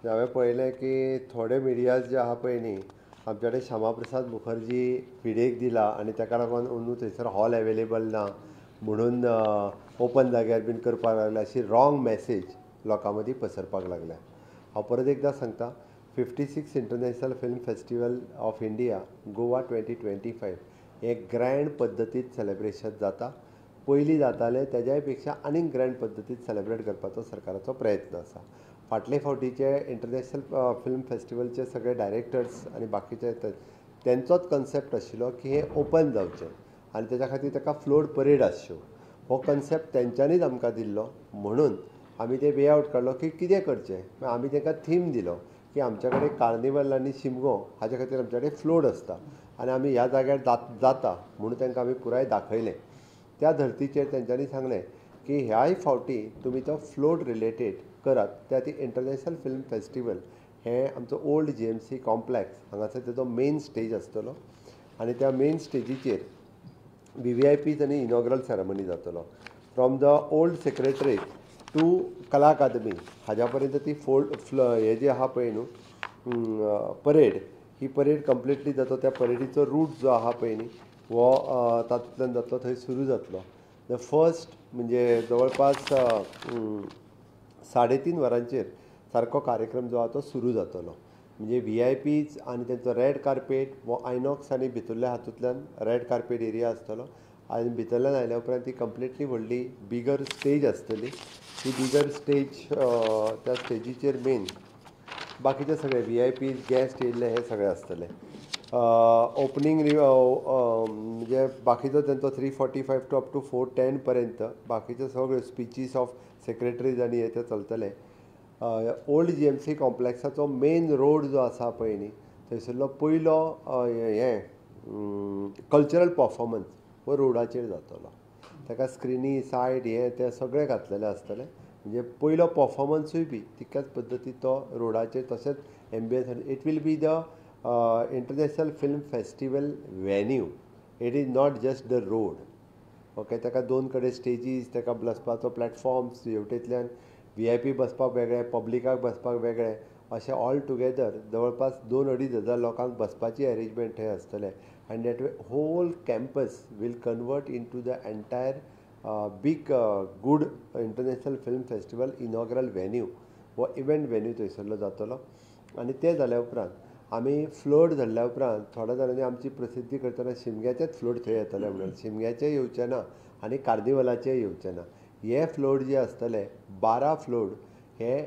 हांवें पळयलें की थोडे मिडियाज जे आहा पळय न्ही आमचे कडेन श्यामाप्रसाद मुखर्जी फिडेक दिला आनी ताका लागून अंदू थंयसर हॉल अवेलेबल ना म्हणून ओपन जाग्यार बीन करपाक लागले अशी रॉंग मॅसेज लोकां मदीं पसरपाक लागल्या. हांव परत एकदां सांगता 56 international film festival of India Goa 2025 हें ग्रँड पद्दतीत सेलेब्रेशन जाता. पयलीं जातालें तेज्याय पेक्षा आनीक ग्रँड पद्दतीत सेलेब्रेट करपाचो सरकाराचो प्रयत्न आसा. फाटले फावटीचे इंटरनॅशनल फिल्म फेस्टिवलचे सगळे डायरेक्टर्स आनी बाकीचे तेंचोच कन्सेप्ट आशिल्लो की हें ओपन जावचें आनी तेच्या खातीर ताका फ्लोट परेड आसच्यो. हो कन्सेप्ट तेंच्यांनीच आमकां दिल्लो म्हणून आमी ते वे आवट काडलो की कितें करचें. आमी तांकां थीम दिलो की आमच्या कडेन कार्निवल आनी शिमगो हाचे खातीर आमचे कडेन फ्लोट आसता आनी आमी ह्या जाग्यार जाता म्हणून तांकां आमी पुराय दाखयलें. त्या धर्तीचेर तेंच्यांनी सांगलें की ह्याय फावटी तुमी तो फ्लोट रिलेटेड करात. त्या ती इंटरनॅशनल फिल्म फेस्टिवल हें आमचो ओल्ड GMC कॉम्प्लेक्स हांगासर तेजो मेन स्टेज आसतलो आनी त्या मेन स्टेजीचेर VVIPs आनी इनॉग्रल सेरेमनी जातलो. From the old secretariat to Kala Academy हाज्या पर्यंत ती हे जी आहा पळय न्हू परेड ही परेड कंप्लिटली जाता. त्या परेडीचो रूट जो आहा पळय न्ही हो तातूंतल्यान जातलो थंय सुरू जातलो. द फर्स्ट म्हणजे जवळपास 3.5 वरांचेर सारको कार्यक्रम जो आहा तो सुरू जातलो. म्हणजे VIPs आनी तेंचो रेड कार्पेट वो आयनॉक्स आनी भितरल्या हातूंतल्यान रेड कार्पेट एरिया आसतलो आनी भितरल्यान आयल्या उपरांत ती कंप्लिटली व्हडली बिगर स्टेज आसतली. ती बिगर स्टेज त्या स्टेजीचेर मेन बाकीचे सगळे VIPs गेस्ट येयल्ले हे सगळे आसतले. ओपनींग म्हणजे बाकीचो तेंचो 3:45 टू अप टू 4:10 पर्यंत बाकीचे सगळे स्पिचीस ऑफ सेक्रेटरीज आनी हे ते चलतले. ओल्ड GMC कॉम्प्लेक्साचो मेन रोड जो आसा पळय न्ही थंयसरलो पयलो हें कल्चरल परफॉर्मन्स हो रोडाचेर जातलो. ताका स्क्रिनी सायड हें तें सगळें घातलेलें आसतलें. म्हणजे पयलो परफॉर्मन्सूय बी तितक्याच पद्दतीन तो रोडाचेर तशेंच ambience. It will be the international film festival venue. It is not just the road. Okay. ताका 2 कडेन स्टेजीस ताका बसपाचो प्लॅटफॉर्म्स हेवटेंतल्यान VIP बसपाक वेगळे पब्लिकाक बसपाक वेगळे अशें ऑल टुगेदर जवळपास 2-2.5 हजार लोकांक बसपाची अरेंजमेंट थंय आसतलें. आनी that way whole campus will convert in to the entire big good international film festival inaugural venue हो इव्हेंट वेन्यू थंयसरलो जातलो. आनी तें जाल्या उपरांत आमी फ्लोट धरल्या उपरांत थोड्या जाणांनी आमची प्रसिद्धी करतना शिमग्याचेच फ्लोट थंय येतले म्हणून. शिमग्याचेय येवचे ना आनी कार्निवलाचेय येवचे ना. हे फ्लोट जे आसतले 12 फ्लोट हे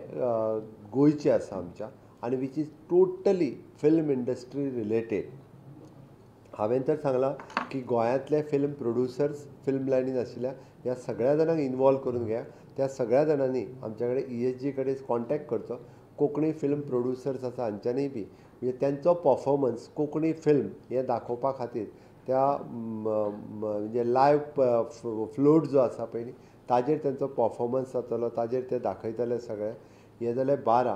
गोंयचे आसा आमच्या आनी which is totally film industry related. हांवें तर सांगलां की गोंयांतले फिल्म प्रोड्युसर्स फिल्म लायनीन आशिल्ल्या ह्या सगळ्या जाणांक इनवॉल्व करून घेया. त्या सगळ्या जाणांनी आमच्या कडेन ESG कडेन कॉन्टॅक्ट करचो. कोंकणी फिल्म प्रोड्युसर्स आसा हांच्यांनी बी म्हणजे तेंचो परफॉर्मन्स कोंकणी फिल्म हें दाखोवपा खातीर त्या म्हणजे लायव्ह फ्लोट जो आसा पळय न्ही ताजेर तेंचो परफॉर्मन्स जातलो. ताजेर ते दाखयतले सगळे. हे जाले 12.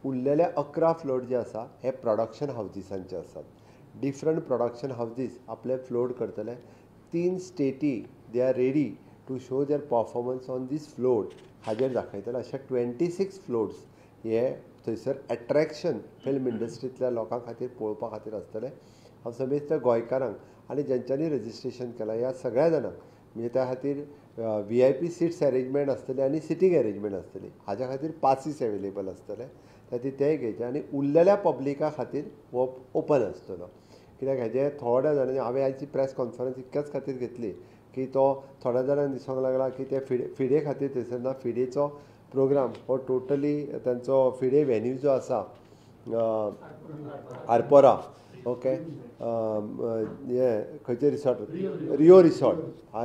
उरलेले 11 फ्लोट जे आसा हे प्रोडक्शन हावजीसांचे आसात. डिफरंट प्रोडक्शन हावजीस आपले फ्लोट करतले. 3 स्टेटी they are ready to show their performance on this float हाजेर दाखयतले. अशे 26 फ्लोट्स हे थंयसर एट्रॅक्शन फिल्म इंडस्ट्रींतल्या लोकां खातीर पळोवपा खातीर आसतले. हांव समेस्त गोंयकारांक आनी जेंच्यांनी रजिस्ट्रेशन केलां ह्या सगळ्या जाणांक म्हणजे त्या खातीर VIP सिट्स अरेंजमेंट आसतली आनी सिटींग अरेंजमेंट आसतली. हाज्या खातीर पासीस अवेलेबल आसतले. खातीर तेय घेवचे आनी उरलेल्या पब्लिका खातीर हो ओपन आसतलो. कित्याक हेजे थोड्या जाणांनी हांवें आयची प्रेस कॉन्फरन्स इतक्याच खातीर घेतली की तो थोड्या जाणांक दिसूंक लागला की ते फिडे खातीर थंयसर ना. फिडेचो प्रोग्राम हो टोटली तांचो फिडे वेन्यू जो आसा आरपोरा ओके हे खंयचे resort Rio resort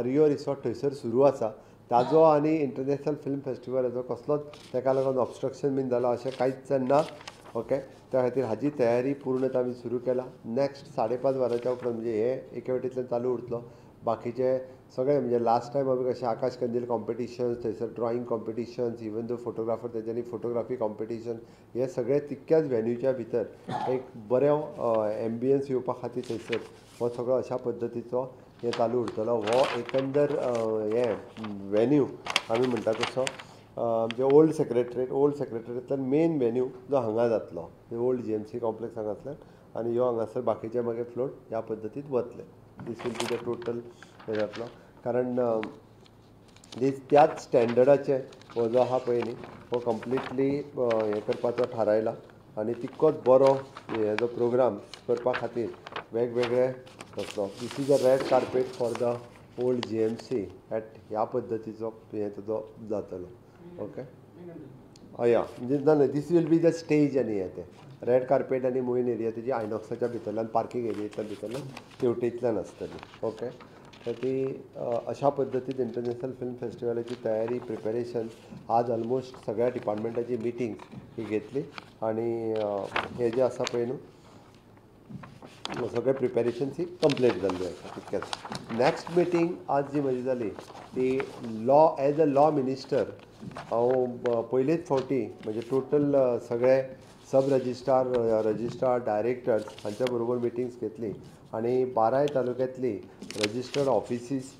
Rio resort थंयसर सुरू आसा. ताजो आनी इंटरनॅशनल फिल्म फेस्टिवलाचो कसलोच ताका लागून ऑब्स्ट्रक्शन बीन जालो अशें कांयच ना. ओके. त्या खातीर हाजी तयारी पूर्णता आमी सुरू केला. नॅक्स्ट 5.5 वरांच्या उपरांत म्हणजे हे एके वटेंतल्यान चालू उरतलो. बाकीचे सगळे म्हणजे लास्ट टायम आमी कशें आकाश कंदील कॉम्पिटिशन्स थंयसर drawing competitions even though photographer तेंच्यांनी फोटोग्राफी कॉम्पिटिशन हे सगळे तितक्याच वेन्यूच्या भितर एक बरो एम्बियन्स येवपा खातीर थंयसर हो सगळो अशा पद्दतीचो हे चालू उरतलो. हो एकंदर हे वेन्यू आमी म्हणटा तसो म्हणजे ओल्ड सेक्रेटरींतल्यान मेन वेन्यू जो हांगा जातलो ओल्ड GMC कॉम्प्लेक्स हांगासल्यान आनी ह्यो हांगासर बाकीचे मागीर फ्लोट ह्या पद्दतीत वतले. दीस वील बी द टोटल हे जातलो कारण त्याच स्टँडर्डाचे हो जो आहा पळय न्ही हो कंप्लिटली हे करपाचो थारायला आनी तितकोच बरो हेजो प्रोग्राम करपा खातीर वेगवेगळे जातलो. This is a red carpet for the old GMC at ह्या पद्दतीचो हे तुजो जातलो. ओके या म्हणजे ना this will be the stage आनी हे ते रेड कार्पेट आनी मोईन एरिया तेजी आयनॉक्साच्या भितरल्यान पार्किंग भितरल्यान तेवटेंतल्यान आसतली. ओके तर ती अशा पद्दतीन इंटरनॅशनल फिल्म फेस्टिवलाची तयारी प्रिपेरेशन आज ऑलमोस्ट सगळ्या डिपार्टमेंटाची मिटींग ही घेतली आनी हे जे आसा पळय न्हू सगळे प्रिपेरेशन्स ही कंप्लीट जाल्ली आसा तितकेंच. नॅक्स्ट मिटींग आज जी म्हजी जाली ती law as a law minister हांव पयलेच फावटी म्हणजे टोटल सगळे सब रजिस्ट्रार डायरेक्टर्स हांच्या बरोबर मिटिंग्स घेतली आनी 12 तालुक्यांतली रजिस्टर्ड ऑफिसीस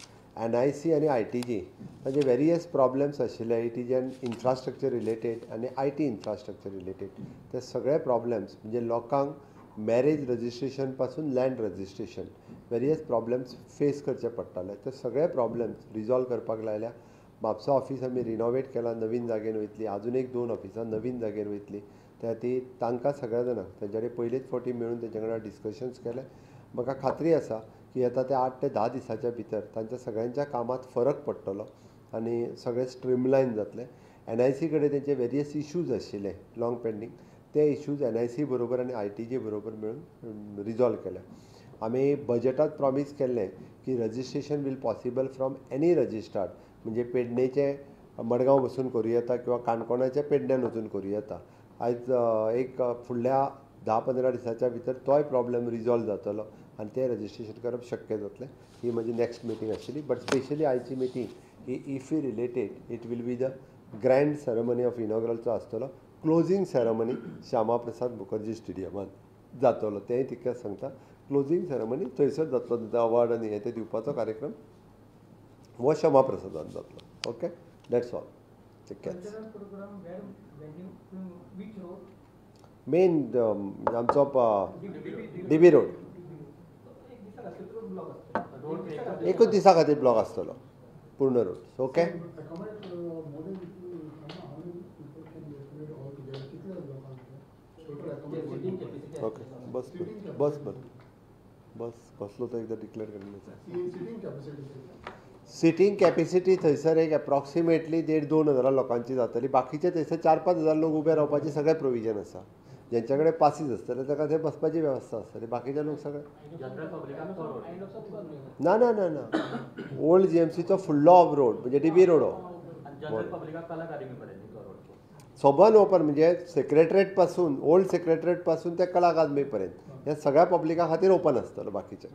NIC आनी ITG म्हणजे वेरियस प्रॉब्लेम्स आशिल्ले ITGन इन्फ्रास्ट्रक्चर रिलेटेड आनी IT इन्फ्रास्ट्रक्चर रिलेटेड ते सगळे प्रॉब्लेम्स म्हणजे लोकांक मॅरेज रजिस्ट्रेशन पासून land registration various problems face करचे पडटाले. ते सगळे प्रॉब्लेम्स रिजॉल्व करपाक लायल्या. म्हापसा ऑफिस आमी रिनोवेट केला, नवीन जागेर वयतली. आजून एक 2 ऑफिसां नवीन जागेर वयतली. त्या ती तांकां सगळ्या जाणांक तेंच्या कडेन पयलेच फावटी मेळून तेंच्या कडेन डिस्कशन्स केले. म्हाका खात्री आसा की येता त्या 8 ते 10 दिसाच्या भितर तांच्या सगळ्यांच्या कामात फरक पडटलो आनी सगळें स्ट्रिमलायन जातलें. NIC कडेन तेंचे वेरियस इश्यूज आशिल्ले लॉंग पेंडींग ते इश्यूज NIC बरोबर आनी ITG बरोबर मेळून रिजॉल्व केले. आमी बजेटांत प्रॉमीस केल्लें की registration will possible from any registered म्हणजे पेडणेचे मडगांव बसून करूं येता किंवा काणकोणाच्या पेडण्यान वचून करूं येता. आयज एक फुडल्या 10-15 दिसाच्या भितर तोय प्रॉब्लेम रिजॉल्व जातलो आनी तें रजिस्ट्रेशन करप शक्य जातलें. ही म्हजी नॅक्स्ट मिटींग आशिल्ली. बट स्पेशली आयची मिटींग ही IFFI related it will be the grand ceremony of इनॉग्रलचो आसतलो. क्लोजींग सेरेमनी श्यामा प्रसाद मुखर्जी स्टेडियमांत जातलो. तेंय तितकेंच सांगता. क्लोजींग सेरेमनी थंयसर जातलो. अवॉर्ड आनी हे ते दिवपाचो कार्यक्रम हो श्यामा प्रसादान जातलो. Okay that's all. मेन आमचो DB रोड एकूच दिसा खातीर ब्लॉक आसतलो पूर्ण रोड. ओके ओके बस बस बस बस बसलो तो एकदा डिक्लेअर केल्लो. सिटींग कॅपेसिटी थंयसर एक एप्रॉक्सिमेटली 1,500-2,000 लोकांची जातली. बाकीचे थंयसर 4-5,000 लोक उबे रावपाचे सगळे प्रोविजन आसा. जेंच्या कडेन पासीस आसतले ताका थंय बसपाची वेवस्था आसतली. बाकीचे लोक सगळे ना ना ना ना ओल्ड GMCचो फुडलो ऑफ रोड म्हणजे DB रोड हो सोबन ओपन म्हणजे सेक्रेटरेट पासून ओल्ड सेक्रेटरेट पासून ते कला अकादमी पर्यंत हे सगळ्या पब्लिका खातीर ओपन आसतलो. बाकीचे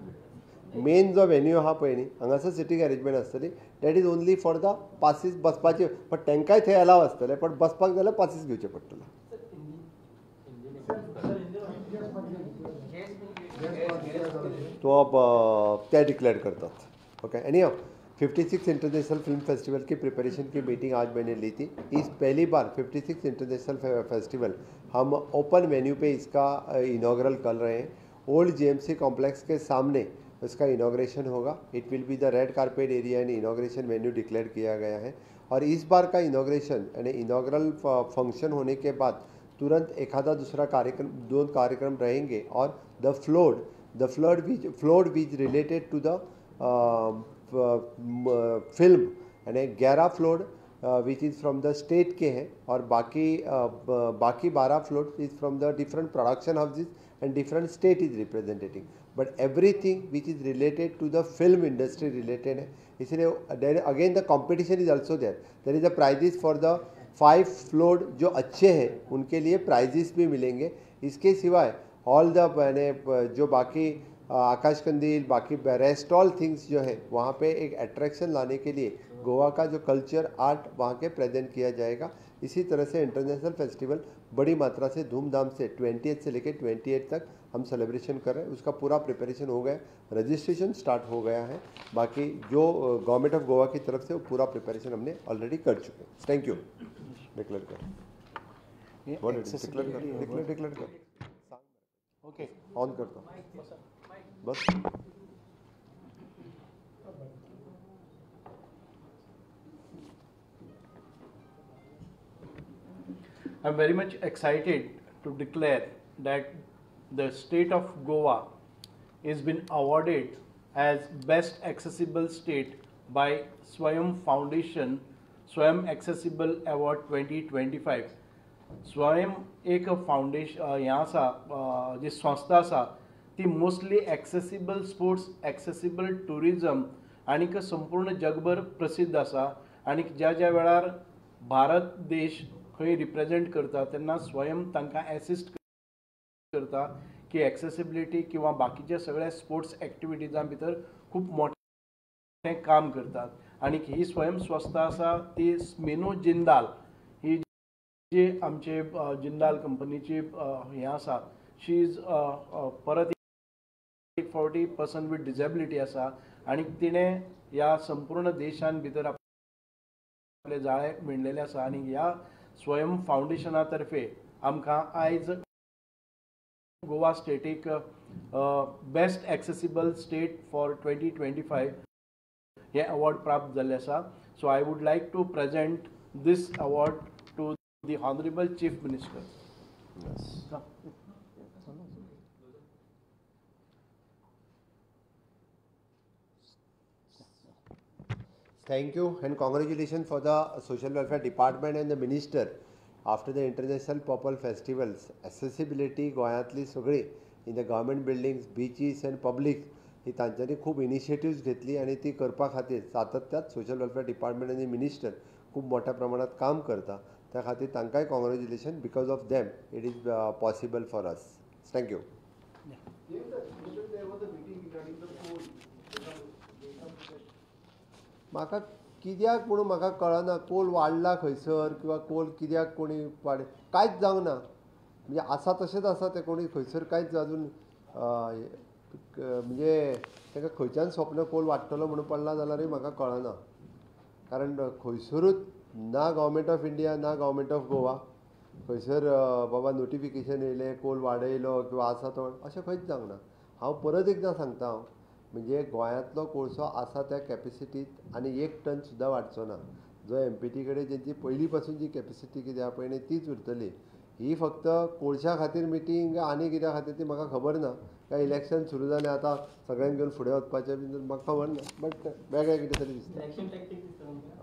मेन जो वेन्यू आहा पळय न्ही हांगासर सिटींग अरेंजमेंट आसतली that is only for the passes बसपाचे. बट तांकांय थंय अलाव आसतले पण बसपाक जाल्यार पासीस घेवचे पडटले. तो ते डिक्लेअर करतात. ओके एनी हाउ 56 इंटरनेशनल फिल्म फेस्टिवल की प्रिपरेशन की मीटिंग आज मैंने ली थी. इस पहली बार 56 इंटरनेशनल फेस्टिवल हम ओपन वेन्यू पे इसका इनॉग्रल कर रहे हैं. ओल्ड GMC कॉम्प्लेक्स के सामने इसका इनॉग्रेशन होगा. It will be the red carpet area and inauguration venue declare किया गया है. और इस बार का इनॉग्रेशन यानी इनॉग्रल फंक्शन होने के बाद तुरंत एक आधा दूसरा कार्यक्रम 2 कार्यक्रम रहेंगे और the float which related to the film यानी 11 float which is from the state के हैं और बाकी 12 float is from the different production houses and different state is representing. But everything which is related to the film industry related है. इसलिए again the competition is also there is a prizes for the 5 float जो अच्छे हैं उनके लिए prices भी मिलेंगे. इसके सिवाय ऑल द यानी जो बाकी आकाश कंदील बाकी रेस्ट ऑल थिंग्स जो है वहाँ पे एक अट्रैक्शन लाने के लिए गोवा का जो कल्चर आर्ट वहाँ के प्रेजेंट किया जाएगा. इसी तरह से इंटरनेशनल फेस्टिवल बड़ी मात्रा से धूमधाम से 28 से लेकर 28 तक हम सेलिब्रेशन कर रहे हैं। उसका पूरा प्रिपरेशन हो गया, रजिस्ट्रेशन स्टार्ट हो गया है। बाकी जो गवर्नमेंट ऑफ गोवा की तरफ से वो पूरा प्रिपरेशन हमने ऑलरेडी कर चुके हैं। Thank you. डिक्लेयर कर ओके ऑन करता बस। I'm very much excited to declare that the state of Goa is been awarded as Best Accessible State by Swayam Foundation Swayam Accessible Award 2025. स्वयं एक foundation हें आसा जी संस्था आसा ती mostly accessible sports, accessible tourism आनीक संपूर्ण जगभर प्रसिद्ध आसा। आनी ज्या ज्या वेळार भारत देश खंय रिप्रेजेंट करता तेन्ना स्वयं तांकां एसिस्ट करता की एक्सेसिबिलिटी किंवा बाकीच्या सगळ्या स्पोर्ट्स एक्टिविटीजां भितर खूब मोठें काम करतात। आनी ही स्वयं संस्था आसा ती मेनू जिंदाल ही जी आमचे जिंदाल कंपनीची हें आसा शी इज परत एक फावटी पर्सन विथ डिसेबिलिटी आसा आनी तिणें ह्या संपूर्ण देशान भितर आपले जाळे विणलेले आसा। आनी ह्या स्वयं फाउंडेशना तर्फे आमकां आयज गोवा स्टेटीक बेस्ट एक्सेसिबल स्टेट फॉर 2025 हे अवॉर्ड प्राप्त जाल्ले आसा। So I would like to present this award to the Honorable Chief Minister. Thank you and congratulations for the Social Welfare Department and the Minister. After the International Popol Festivals, accessibility गोंयांतली सगळी in the government buildings, beaches and public ही तांच्यांनी खूब initiatives घेतली आणि ती करपा खातीर सातत्यात social welfare department आणि मिनिस्टर खूब मोठ्या प्रमाणात काम करता। त्या खातीर तांकांय congratulation. Because of them it is possible for us. Thank you. म्हाका कित्याक म्हणून म्हाका कळना कोल वाडला खंयसर किंवा कोल कित्याक कोणी वाड कांयच जावंक ना। म्हणजे आसा तशेंच आसा तें कोणी खंयसर कांयच अजून म्हणजे ताका खंयच्यान स्वप्न कोल वाडटलो म्हणून पडला जाल्यारूय म्हाका कळना। कारण खंयसरूच ना गव्हर्मेंट ऑफ इंडिया ना गव्हर्मेंट ऑफ गोवा खंयसर बाबा नोटिफिकेशन येयलें कोल वाडयलो किंवा आसा तो अशें खंयच जावंक ना। हांव परत एकदां सांगता म्हणजे गोंयांतलो कोळसो आसा त्या कॅपेसिटींत आनी 1 टन सुद्दां वाडचो ना। जो एमपीटी कडेन जेंची पयलीं पासून जी कॅपेसिटी कितें आसा पळय न्ही तीच उरतली। ही फक्त कोळशा खातीर मिटींग आनी कित्या खातीर ती म्हाका खबर ना। काय इलेक्शन सुरू जालें आतां सगळ्यांक घेवन फुडें वचपाचें बी म्हाका खबर ना। बट वेगळें कितें तरी दिसता।